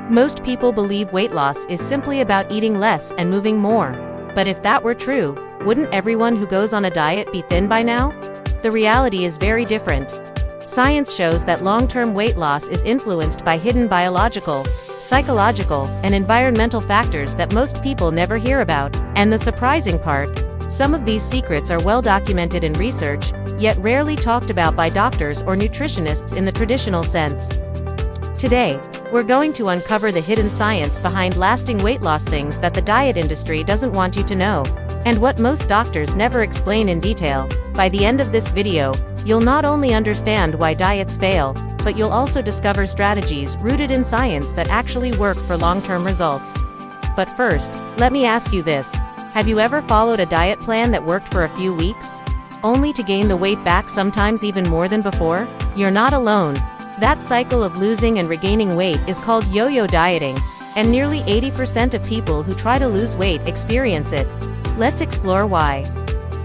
Most people believe weight loss is simply about eating less and moving more. But if that were true, wouldn't everyone who goes on a diet be thin by now? The reality is very different. Science shows that long-term weight loss is influenced by hidden biological, psychological, and environmental factors that most people never hear about. And the surprising part, some of these secrets are well documented in research, yet rarely talked about by doctors or nutritionists in the traditional sense. Today, we're going to uncover the hidden science behind lasting weight loss, things that the diet industry doesn't want you to know, and what most doctors never explain in detail. By the end of this video, you'll not only understand why diets fail, but you'll also discover strategies rooted in science that actually work for long-term results. But first, let me ask you this. Have you ever followed a diet plan that worked for a few weeks, only to gain the weight back, sometimes even more than before? You're not alone. That cycle of losing and regaining weight is called yo-yo dieting, and nearly 80% of people who try to lose weight experience it. Let's explore why.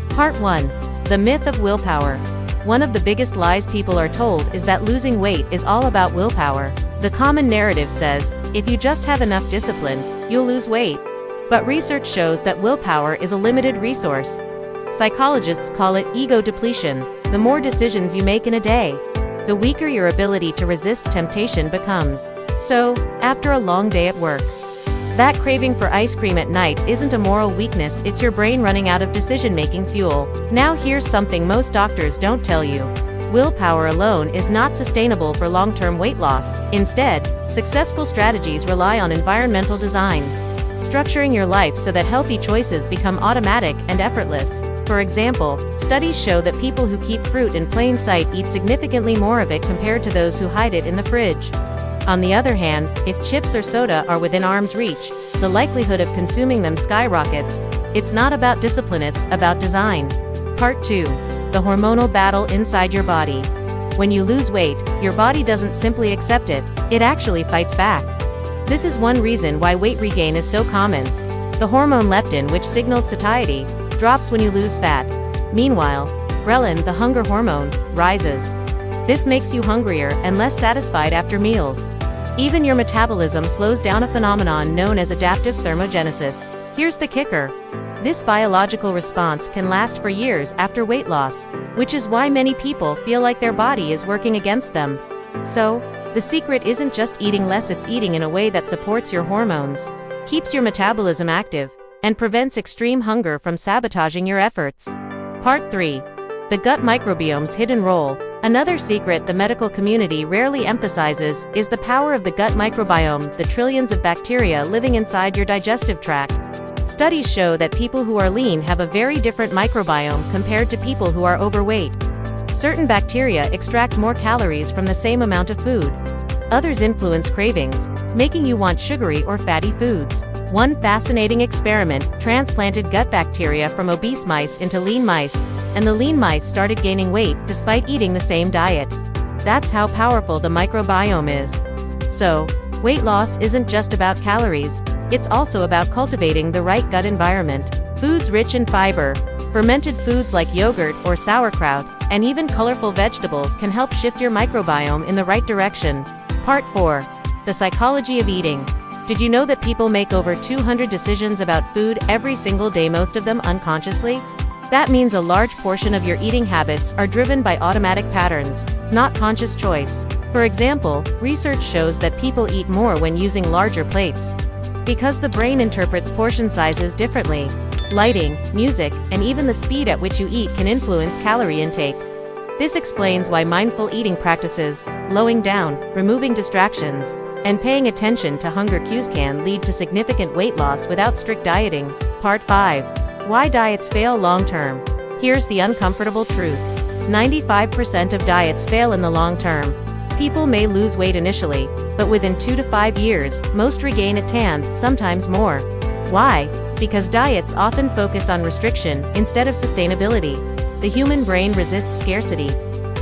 Part 1. The myth of willpower. One of the biggest lies people are told is that losing weight is all about willpower. The common narrative says, if you just have enough discipline, you'll lose weight. But research shows that willpower is a limited resource. Psychologists call it ego depletion. The more decisions you make in a day, the weaker your ability to resist temptation becomes. So, after a long day at work, that craving for ice cream at night isn't a moral weakness, it's your brain running out of decision-making fuel. Now here's something most doctors don't tell you. Willpower alone is not sustainable for long-term weight loss. Instead, successful strategies rely on environmental design, structuring your life so that healthy choices become automatic and effortless. For example, studies show that people who keep fruit in plain sight eat significantly more of it compared to those who hide it in the fridge. On the other hand, if chips or soda are within arm's reach, the likelihood of consuming them skyrockets. It's not about discipline, it's about design. Part 2. The hormonal battle inside your body. When you lose weight, your body doesn't simply accept it, it actually fights back. This is one reason why weight regain is so common. The hormone leptin, which signals satiety, drops when you lose fat. Meanwhile, ghrelin, the hunger hormone, rises. This makes you hungrier and less satisfied after meals. Even your metabolism slows down, a phenomenon known as adaptive thermogenesis. Here's the kicker. This biological response can last for years after weight loss, which is why many people feel like their body is working against them. So, the secret isn't just eating less, it's eating in a way that supports your hormones, keeps your metabolism active, and prevents extreme hunger from sabotaging your efforts. Part 3. The gut microbiome's hidden role. Another secret the medical community rarely emphasizes is the power of the gut microbiome, the trillions of bacteria living inside your digestive tract. Studies show that people who are lean have a very different microbiome compared to people who are overweight. Certain bacteria extract more calories from the same amount of food. Others influence cravings, making you want sugary or fatty foods. One fascinating experiment transplanted gut bacteria from obese mice into lean mice, and the lean mice started gaining weight despite eating the same diet. That's how powerful the microbiome is. So, weight loss isn't just about calories, it's also about cultivating the right gut environment. Foods rich in fiber, fermented foods like yogurt or sauerkraut, and even colorful vegetables can help shift your microbiome in the right direction. Part 4. The psychology of eating. Did you know that people make over 200 decisions about food every single day, most of them unconsciously? That means a large portion of your eating habits are driven by automatic patterns, not conscious choice. For example, research shows that people eat more when using larger plates, because the brain interprets portion sizes differently. Lighting, music, and even the speed at which you eat can influence calorie intake. This explains why mindful eating practices, slowing down, removing distractions, and paying attention to hunger cues can lead to significant weight loss without strict dieting. Part 5. Why diets fail long-term. Here's the uncomfortable truth. 95% of diets fail in the long term. People may lose weight initially, but within 2 to 5 years, most regain a tan, sometimes more. Why? Because diets often focus on restriction instead of sustainability. The human brain resists scarcity.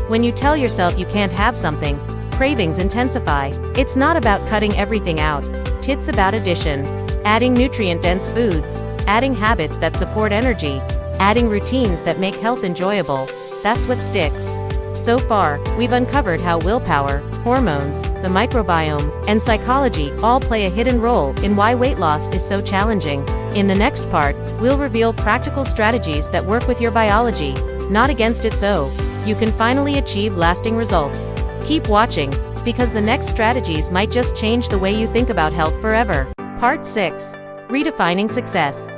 When you tell yourself you can't have something, cravings intensify. It's not about cutting everything out. It's about addition. Adding nutrient-dense foods, adding habits that support energy, adding routines that make health enjoyable. That's what sticks. So far, we've uncovered how willpower, hormones, the microbiome, and psychology all play a hidden role in why weight loss is so challenging. In the next part, we'll reveal practical strategies that work with your biology, not against it, so you can finally achieve lasting results. Keep watching, because the next strategies might just change the way you think about health forever. Part 6. Redefining success.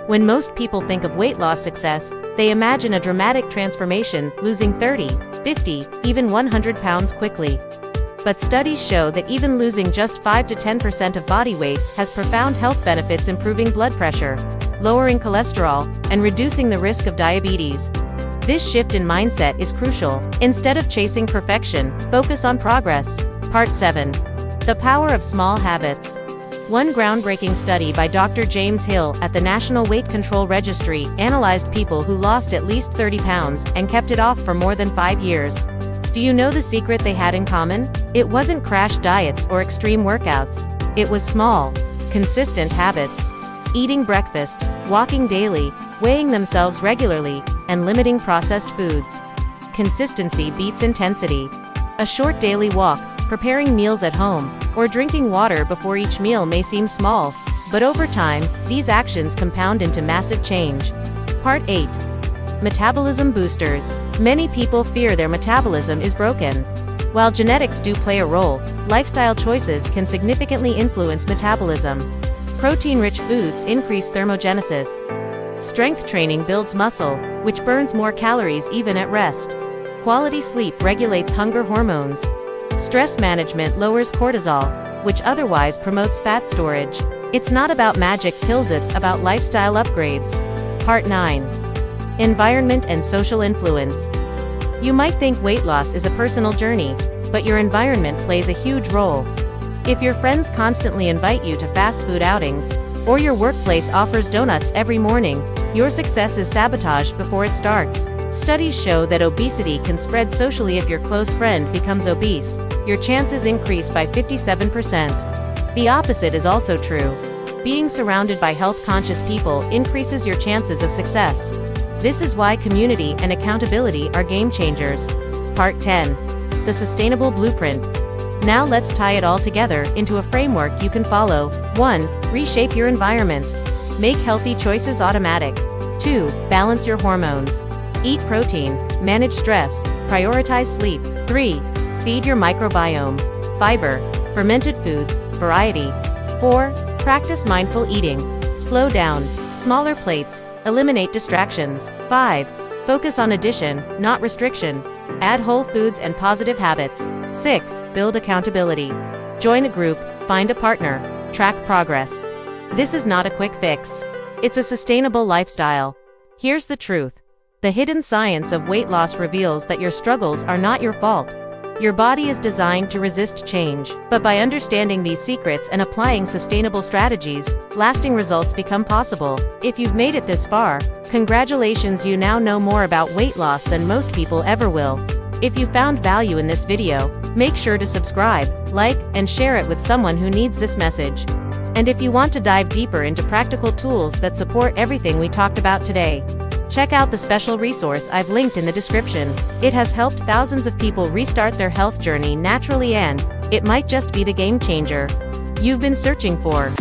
When most people think of weight loss success, they imagine a dramatic transformation, losing 30, 50, even 100 pounds quickly. But studies show that even losing just 5 to 10% of body weight has profound health benefits, improving blood pressure, lowering cholesterol, and reducing the risk of diabetes. This shift in mindset is crucial. Instead of chasing perfection, focus on progress. Part 7. The power of small habits. One groundbreaking study by Dr. James Hill at the National Weight Control Registry analyzed people who lost at least 30 pounds and kept it off for more than 5 years. Do you know the secret they had in common? It wasn't crash diets or extreme workouts. It was small, consistent habits. Eating breakfast, walking daily, weighing themselves regularly, and limiting processed foods. Consistency beats intensity. A short daily walk, preparing meals at home, or drinking water before each meal may seem small, but over time, these actions compound into massive change. Part 8. Metabolism boosters. Many people fear their metabolism is broken. While genetics do play a role, lifestyle choices can significantly influence metabolism. Protein-rich foods increase thermogenesis. Strength training builds muscle, which burns more calories even at rest. Quality sleep regulates hunger hormones. Stress management lowers cortisol, which otherwise promotes fat storage. It's not about magic pills, it's about lifestyle upgrades. Part 9. Environment and social influence. You might think weight loss is a personal journey, but your environment plays a huge role. If your friends constantly invite you to fast food outings, or your workplace offers donuts every morning, your success is sabotaged before it starts. Studies show that obesity can spread socially. If your close friend becomes obese, your chances increase by 57%. The opposite is also true. Being surrounded by health-conscious people increases your chances of success. This is why community and accountability are game changers. Part 10. The sustainable blueprint. Now let's tie it all together into a framework you can follow. 1. Reshape your environment. Make healthy choices automatic. 2. Balance your hormones. Eat protein, manage stress, prioritize sleep. 3. Feed your microbiome. Fiber, fermented foods, variety. 4. Practice mindful eating. Slow down, smaller plates, eliminate distractions. 5. Focus on addition, not restriction. Add whole foods and positive habits. 6. Build accountability. Join a group, find a partner, track progress. This is not a quick fix. It's a sustainable lifestyle. Here's the truth. The hidden science of weight loss reveals that your struggles are not your fault. Your body is designed to resist change, but by understanding these secrets and applying sustainable strategies, lasting results become possible. If you've made it this far, congratulations, you now know more about weight loss than most people ever will. If you found value in this video, make sure to subscribe, like, and share it with someone who needs this message. And if you want to dive deeper into practical tools that support everything we talked about today, check out the special resource I've linked in the description. It has helped thousands of people restart their health journey naturally, and it might just be the game changer you've been searching for.